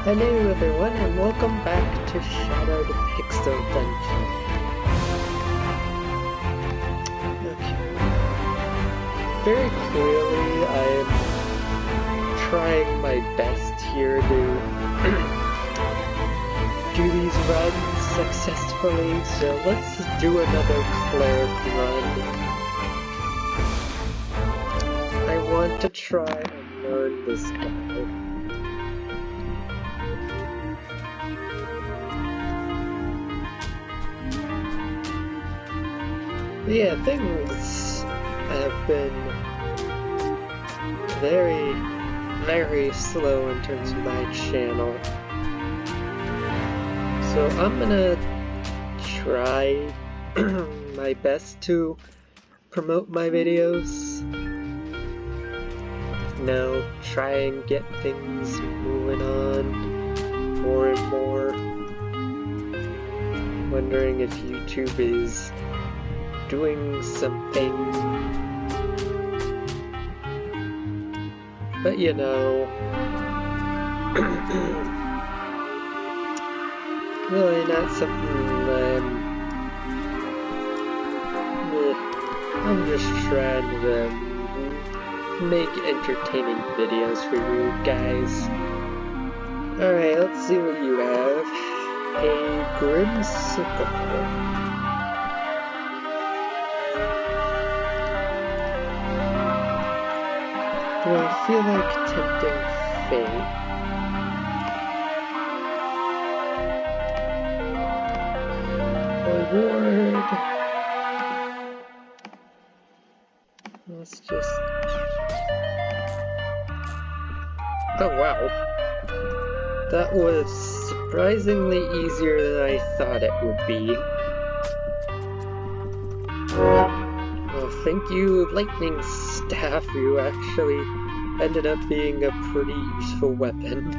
Hello everyone and welcome back to Shadowed Pixel Dungeon. Okay. Very clearly I'm trying my best here to do these runs successfully, so let's do another cleric run. I want to try and learn this guy. Yeah, things have been very slow in terms of my channel. So I'm gonna try my best to promote my videos. Try and get things moving on more and more. Wondering if YouTube is doing something, but you know, really not something I'm just trying to make entertaining videos for you guys. Alright, let's see what you have. A grim sickle. Do I feel like tempting fate? Reward. Let's just... Oh wow. That was surprisingly easier than I thought it would be. Well, thank you, Lightning Staff. You actually ended up being a pretty useful weapon.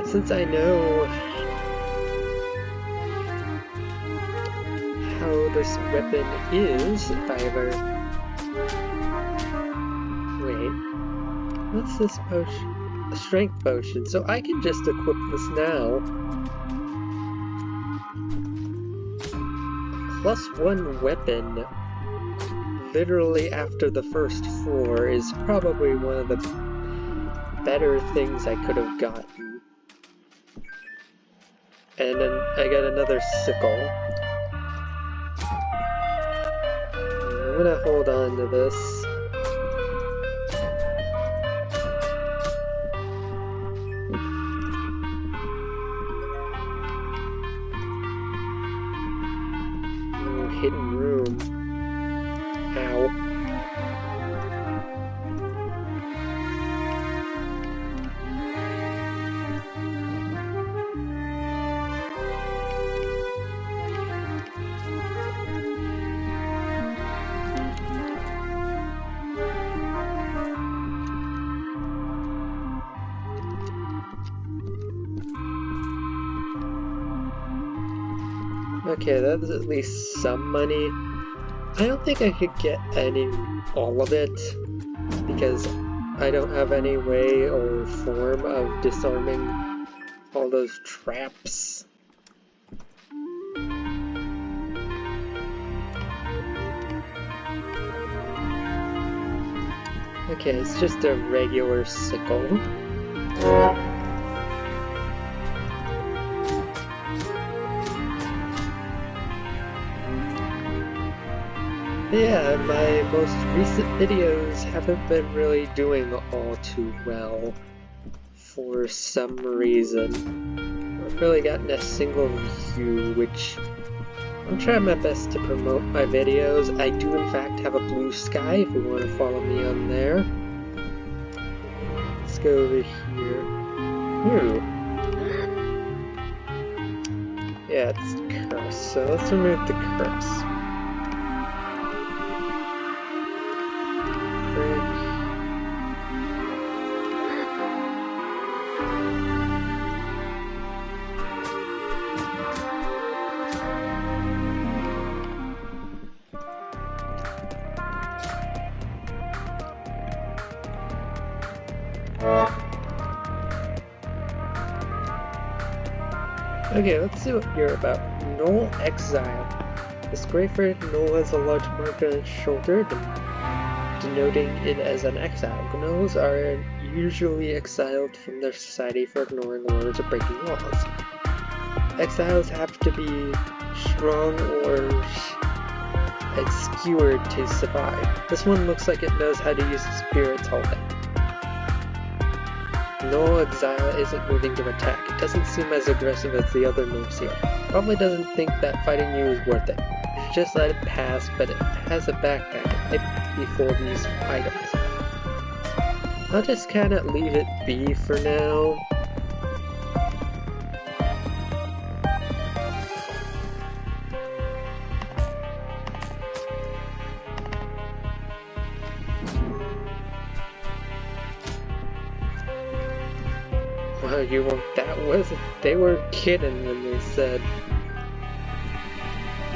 Since I know how this weapon is, if I ever... Wait, what's this potion? A strength potion, so I can just equip this now. +1 weapon, literally after the first floor, is probably one of the better things I could have gotten. And then I got another sickle. I'm gonna hold on to this. Hidden room. Ow. Okay, that's at least some money. I don't think I could get all of it, because I don't have any way or form of disarming all those traps. Okay, it's just a regular sickle. Yeah, my most recent videos haven't been really doing all too well for some reason. I've really gotten a single view, which I'm trying my best to promote my videos. I do in fact have a blue sky if you want to follow me on there. Let's go over here. Yeah, it's curse, so let's remove the curse. Okay, let's see what you're about. Gnoll Exile. This Greyford Gnoll has a large mark on its shoulder, denoting it as an exile. Gnolls are usually exiled from their society for ignoring orders or breaking laws. Exiles have to be strong or obscured to survive. This one looks like it knows how to use Spirit's Holding. No exile isn't moving to attack. It doesn't seem as aggressive as the other gnolls here. Probably doesn't think that fighting you is worth it. You should just let it pass, but it has a backpack before these items. I'll just kinda leave it be for now. Wow, you won't, they were kidding when they said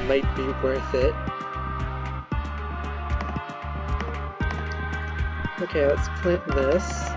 might be worth it. Okay, let's plant this.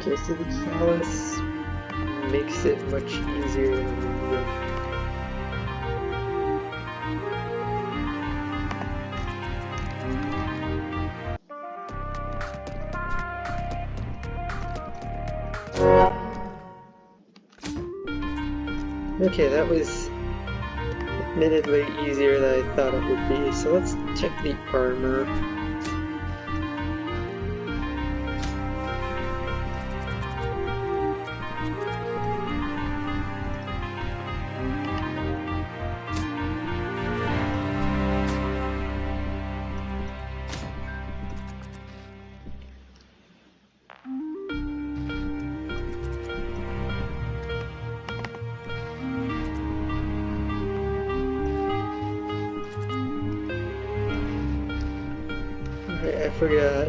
Okay, so the chalice makes it much easier than the Okay, that was admittedly easier than I thought it would be, so let's check the armor. I forgot.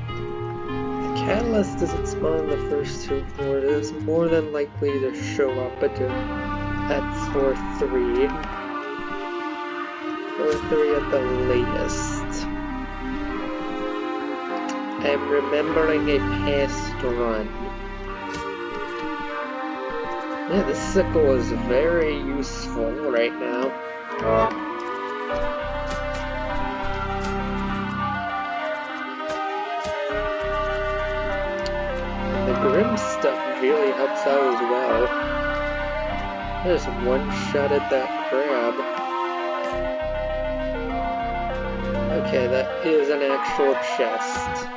The catalyst doesn't spawn the first 2 floors. It is more than likely to show up at floor 3. Floor 3 at the latest. I'm remembering a past run. Yeah, this sickle is very useful right now. Grim stuff really helps out as well. I just one-shotted that crab. Okay, that is an actual chest.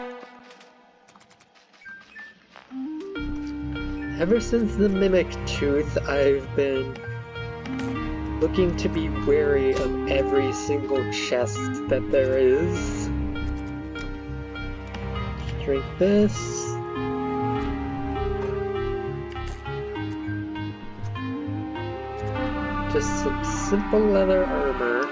Ever since the Mimic Tooth, I've been looking to be wary of every single chest that there is. Drink this. Just some simple leather armor.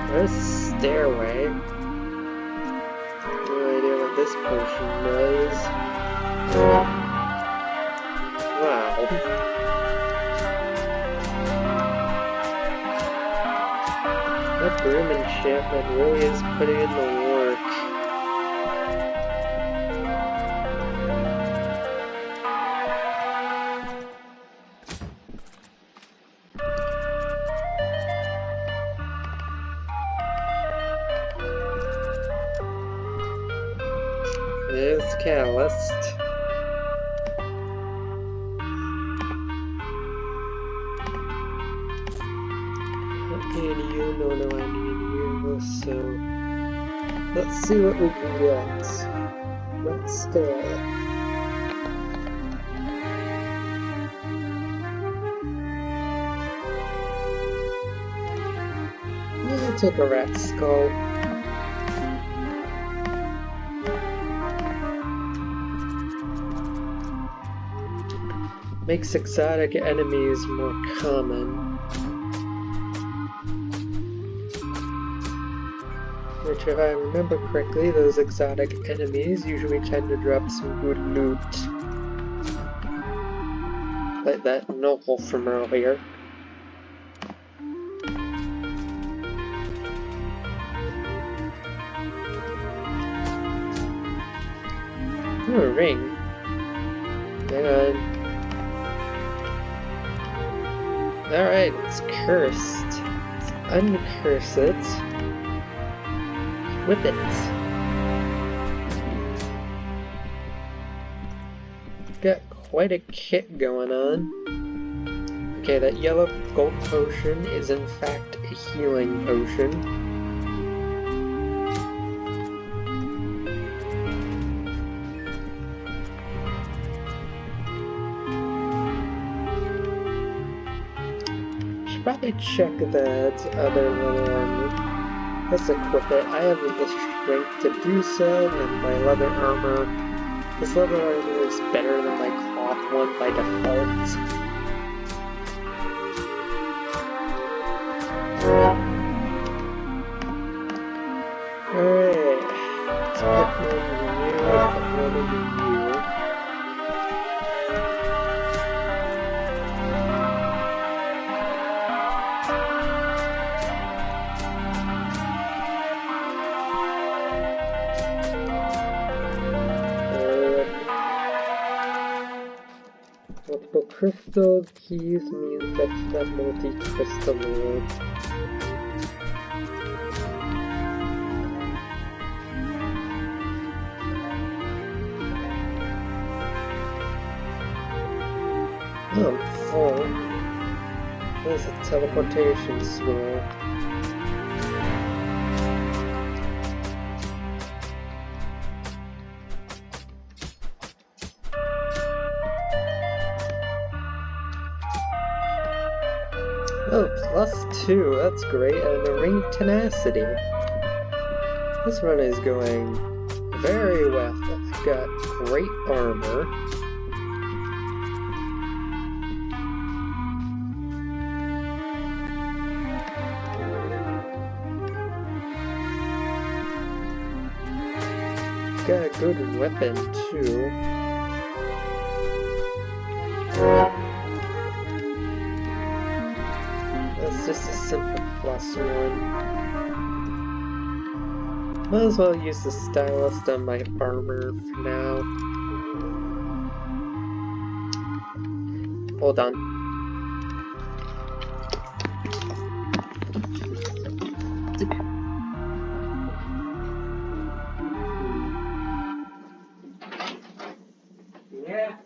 There's a stairway. No idea what this potion does. Wow. That broom enchantment really is putting in the work. Catalyst. And you, no, I need you, so let's see what we can get. Red Skull. I'll take a Rat Skull. Makes exotic enemies more common. Which, if I remember correctly, those exotic enemies usually tend to drop some good loot. Like that novel from earlier. Ooh, a ring. Hang on. Alright, it's cursed. Let's uncurse it. With it. Got quite a kit going on. Okay, that yellow gold potion is in fact a healing potion. Should probably check that other little armor. Let's equip it. I have the strength to do so, and my leather armor. This leather armor is better than my cloth one by default. Alright. Let's put one in you, put one in you. Multiple crystals, keys means that's the multi-crystal mode. Oh, I'm full. There's a teleportation scroll. Oh, +2, that's great, and a ring of tenacity. This run is going very well. I've got great armor. Got a good weapon, too. That's just a simple +1. Might as well use the stylist on my armor for now. Hold on. Yeah.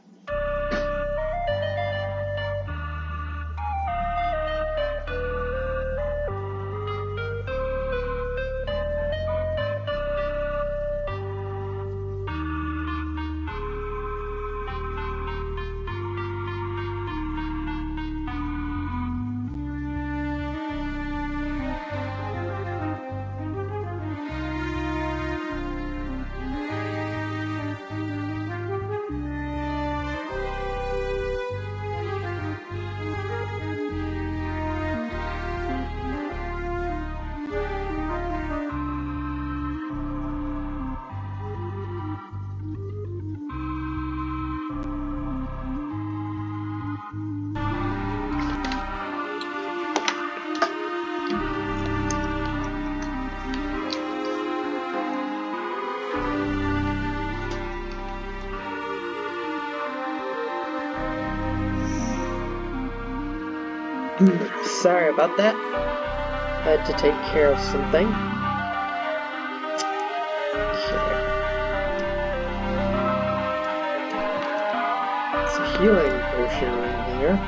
Sorry about that. Had to take care of something. Okay. here.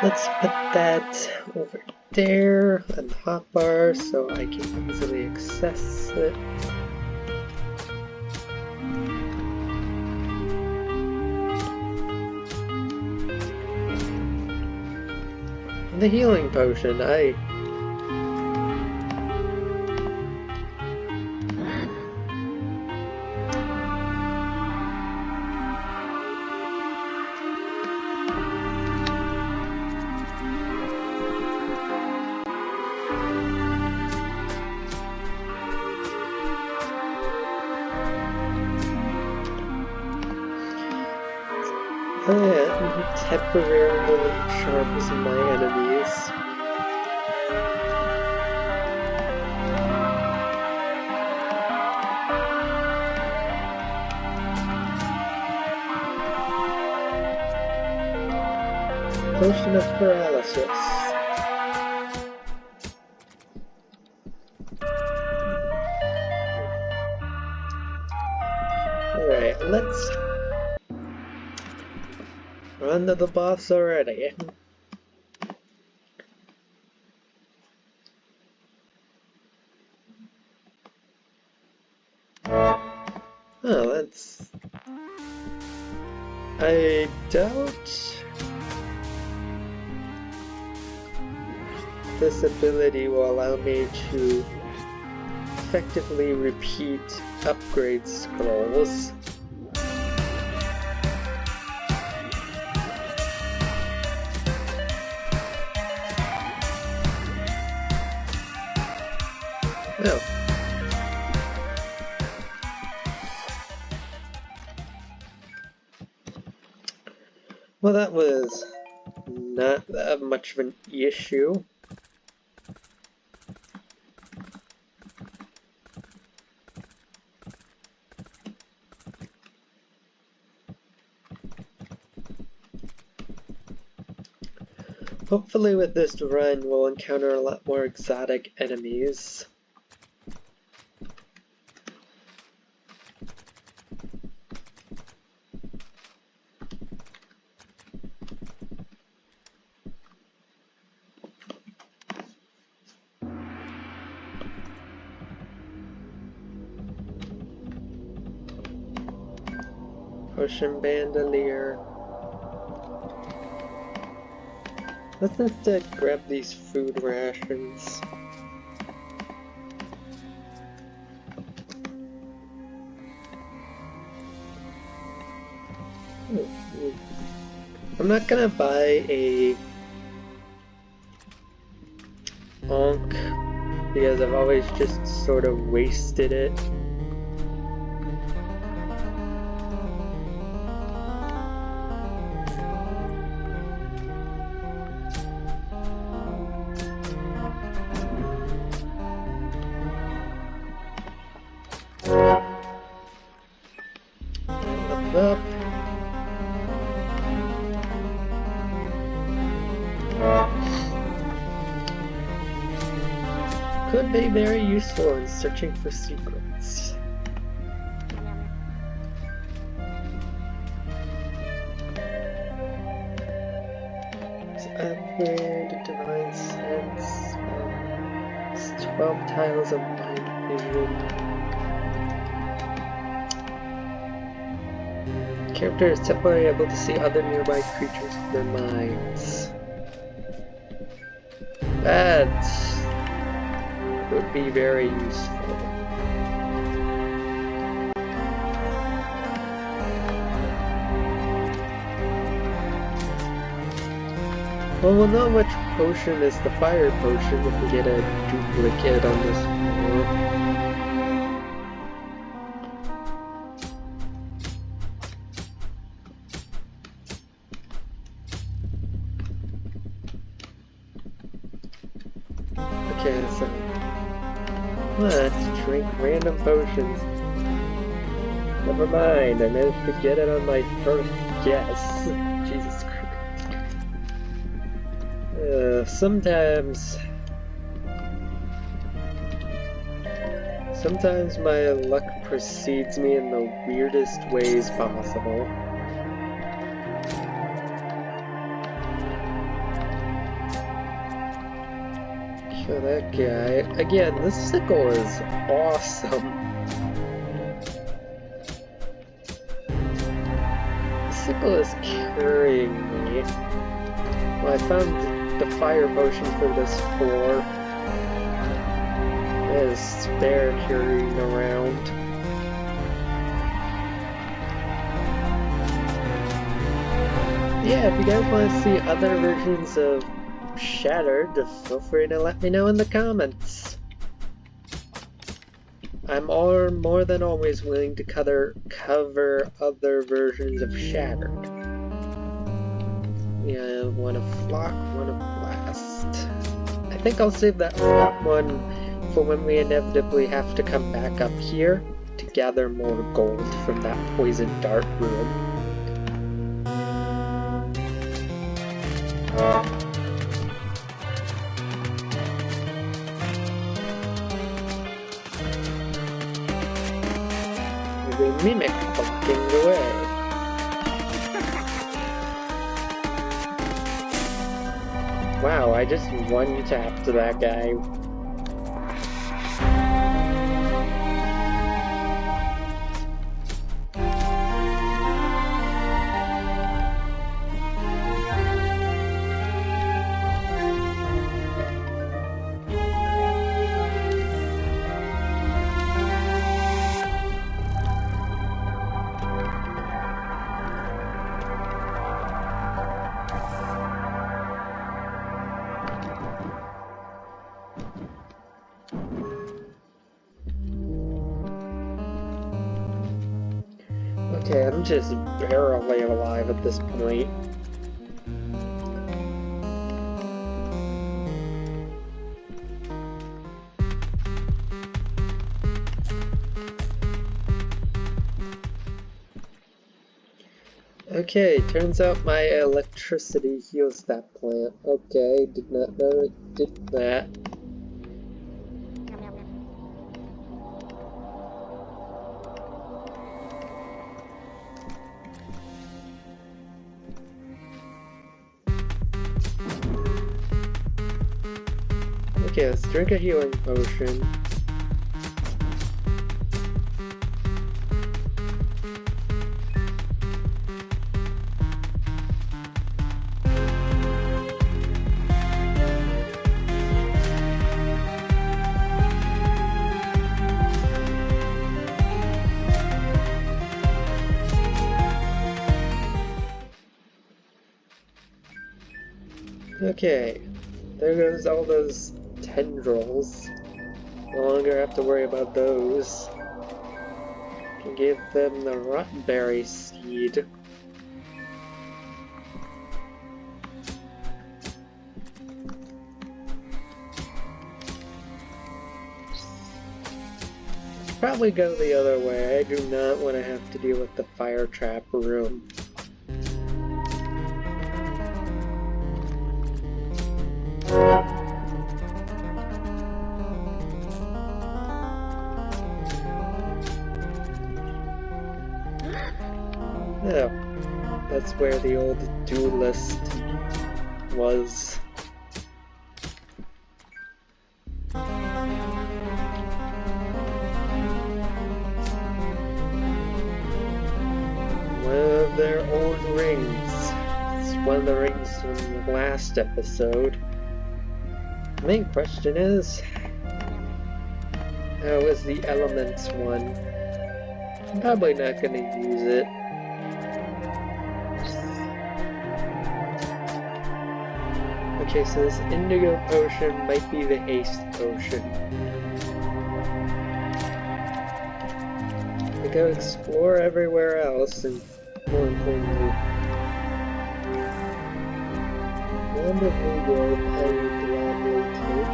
Let's put that over there on the hotbar so I can easily access it. And the healing potion, temporarily charms my enemies. Potion of paralysis. Alright, let's run to the boss already. Oh, that's... I doubt this ability will allow me to effectively repeat upgrade scrolls. Oh. Well, that was not that much of an issue. Hopefully with this run we'll encounter a lot more exotic enemies. Potion bandolier. Let's instead grab these food rations. I'm not gonna buy a Onk because I've always just sort of wasted it. Up. Could be very useful in searching for secrets. So upgrade divine sense. It's 12 tiles of mind vision. Character is temporarily able to see other nearby creatures with their minds. That would be very useful. Well, we'll know which potion is the fire potion if we get a duplicate on this floor. Okay, so let's drink random potions. Never mind, I managed to get it on my first guess. Jesus Christ. Sometimes my luck precedes me in the weirdest ways possible. Kill that guy. Again, this sickle is awesome. The sickle is carrying me. Well, I found the fire potion for this floor. That is spare carrying around. Yeah, if you guys want to see other versions of Shattered, feel free to let me know in the comments. I'm more than always willing to cover other versions of Shattered. Yeah, one of Flock, one of Blast. I think I'll save that Flock one for when we inevitably have to come back up here to gather more gold from that poison dart room. The mimic blocking the way. Wow, I just one-tapped that guy. Okay, I'm just barely alive at this point. Okay, turns out my electricity heals that plant. Okay, did not know it did that. Okay, let's drink a healing potion. Okay, there goes all those tendrils. No longer have to worry about those. Can give them the rotberry seed. Probably go the other way. I do not want to have to deal with the fire trap room. Oh, that's where the old duelist was. One of their old rings. It's one of the rings from the last episode. The main question is, how is the elements one? I'm probably not going to use it. Okay, so this indigo potion might be the haste potion. I go explore everywhere else, and more importantly, wonderful world I would gladly take.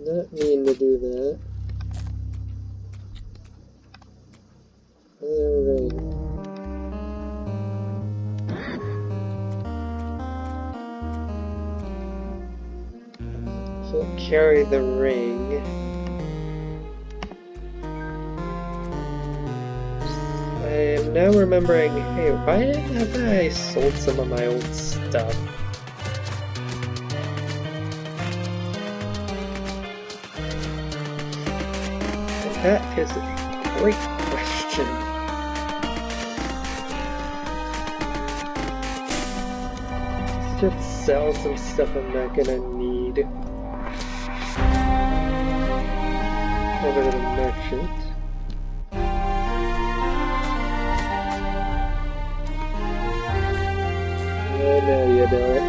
Not mean to do that. Alright. Can't carry the ring. I am now remembering, hey, why haven't I sold some of my old stuff? That is a great question. Let's just sell some stuff I'm not gonna need. Over to the merchant. Oh, no, you don't.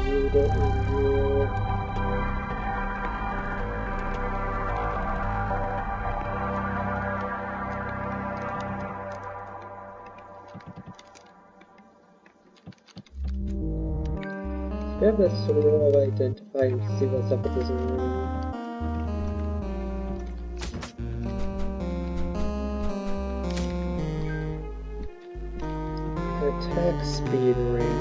You don't review. I have this sort of identify and see what's up with this ring. Attack speed ring.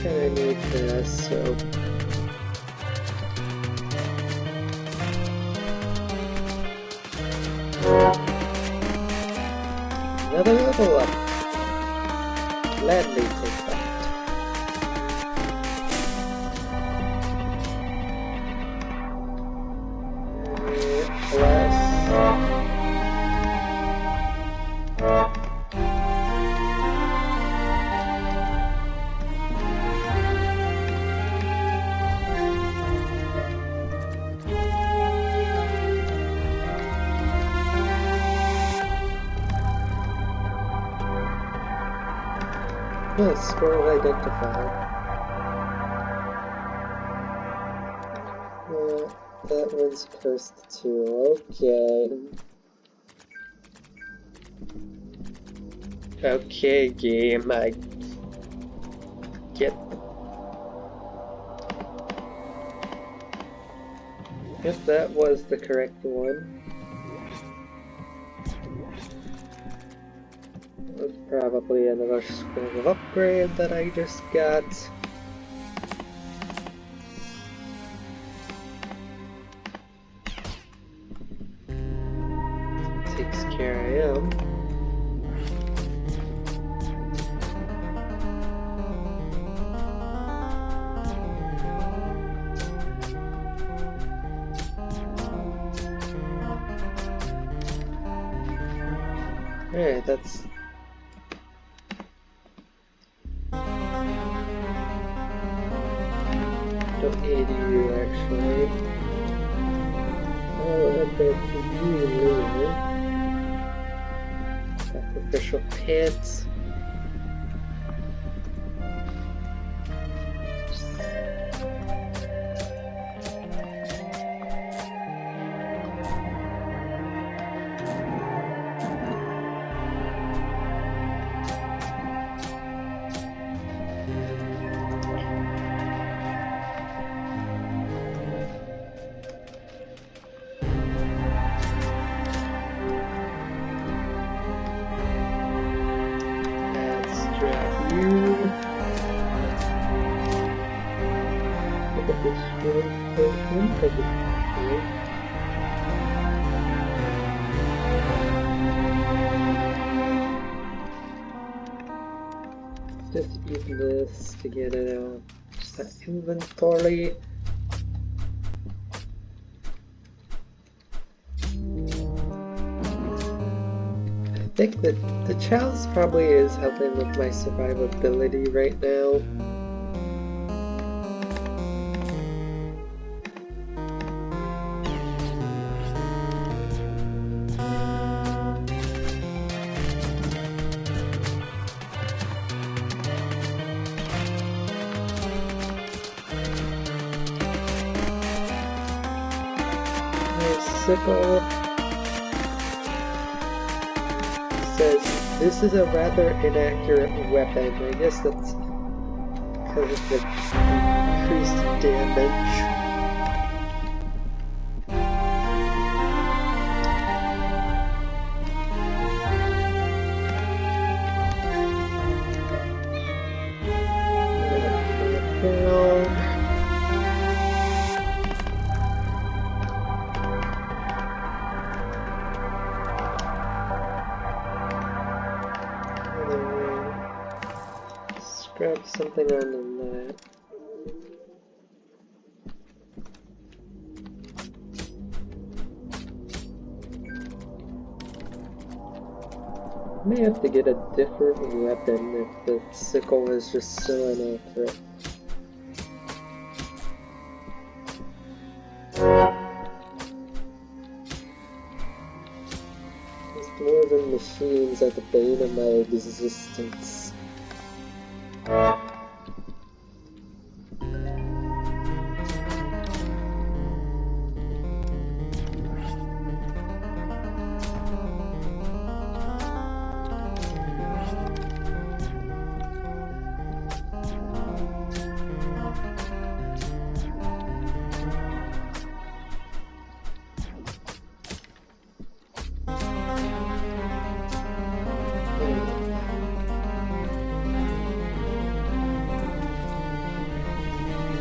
And I need this, so. Another level up. Gladly take that. Yes, scroll identify. Well, that one's cursed too. Okay. Okay, game, I get. If that was the correct one. That's probably another scroll of upgrade that I just got. Takes care of him. Alright, that's... Don't need you, actually. Oh, I bet you later. Sacrificial pants. Just use this to get it out. That inventory. I think that the chalice probably is helping with my survivability right now. Sickle says this is a rather inaccurate weapon. I guess that's because of the increased damage. Grab something on the mat. May have to get a different weapon if the sickle is just so inaccurate. These dwarven machines are the bane of my existence.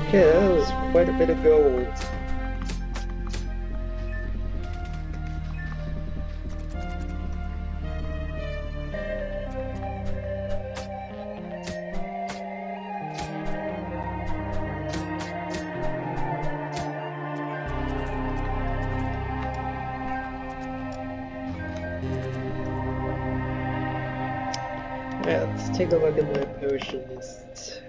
Okay, that was quite a bit of gold. Alright, let's take a look at my potions.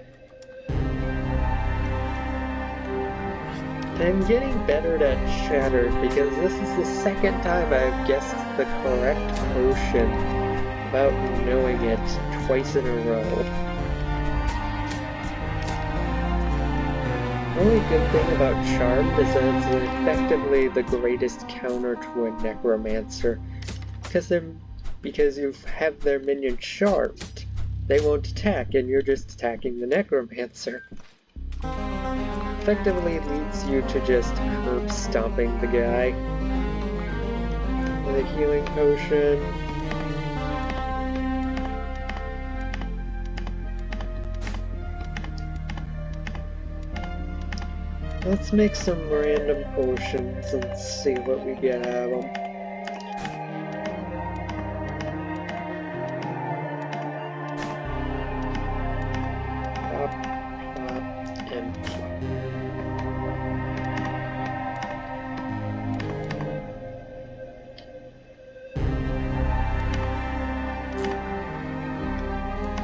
I'm getting better at Shattered because this is the second time I've guessed the correct potion without knowing it twice in a row. The only good thing about Charmed is that it's effectively the greatest counter to a Necromancer. Because you have their minion charmed, they won't attack and you're just attacking the Necromancer. Effectively leads you to just curb stomping the guy. With a healing potion. Let's make some random potions and see what we get out of them.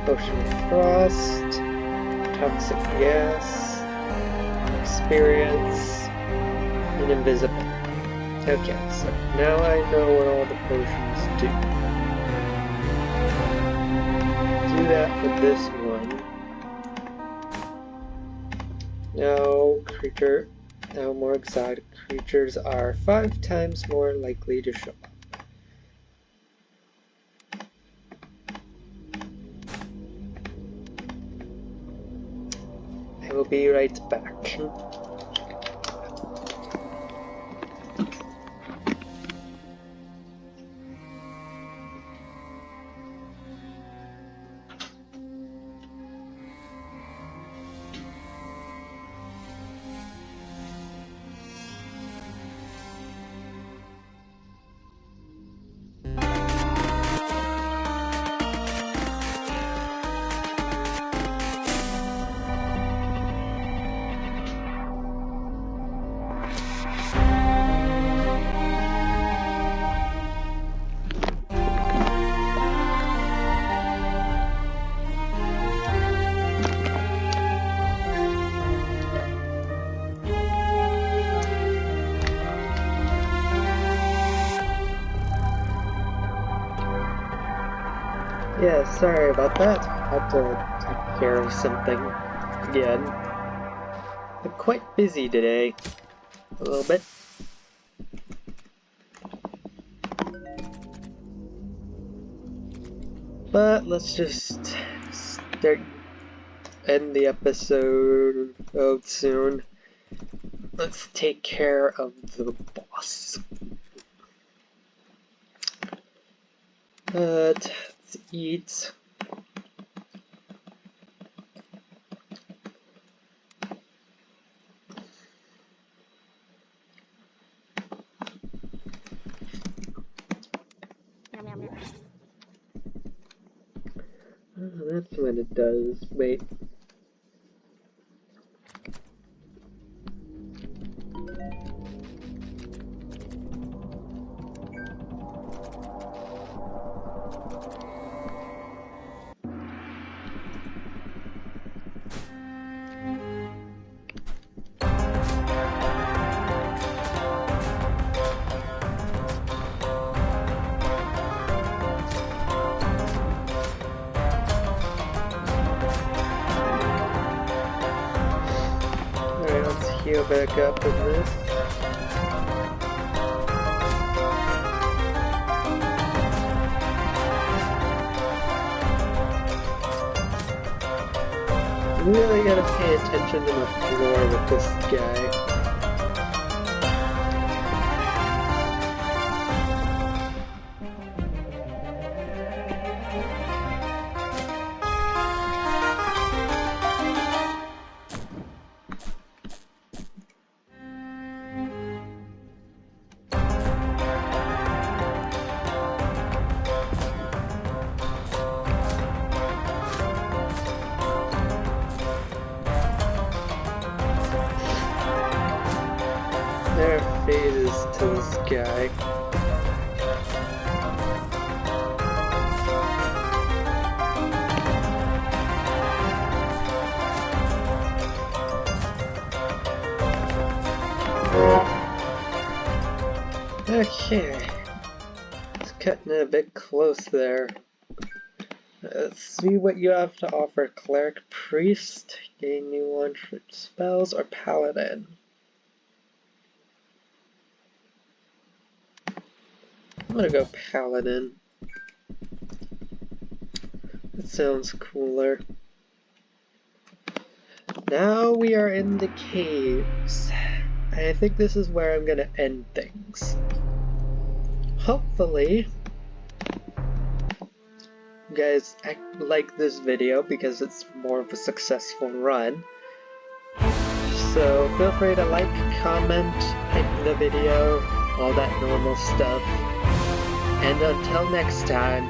Potion of Frost, Toxic Gas, Experience, and Invisible. Okay, so now I know what all the potions do. Do that for this one. Now more exotic creatures are 5 times more likely to show up. We'll be right back. Yeah, sorry about that. Had to take care of something again. I'm quite busy today. A little bit. But let's just start end the episode soon. Let's take care of the boss. Let's eat. That's when it does. Wait. Heal back up with this. Really gotta pay attention to the floor with this guy. There phases to this guy. Okay. It's cutting it a bit close there. Let's see what you have to offer. Cleric, priest, gain new one-shot spells, or paladin. I'm gonna go paladin. That sounds cooler. Now we are in the caves. I think this is where I'm gonna end things. Hopefully, you guys like this video because it's more of a successful run. So feel free to like, comment, like the video, all that normal stuff. And until next time,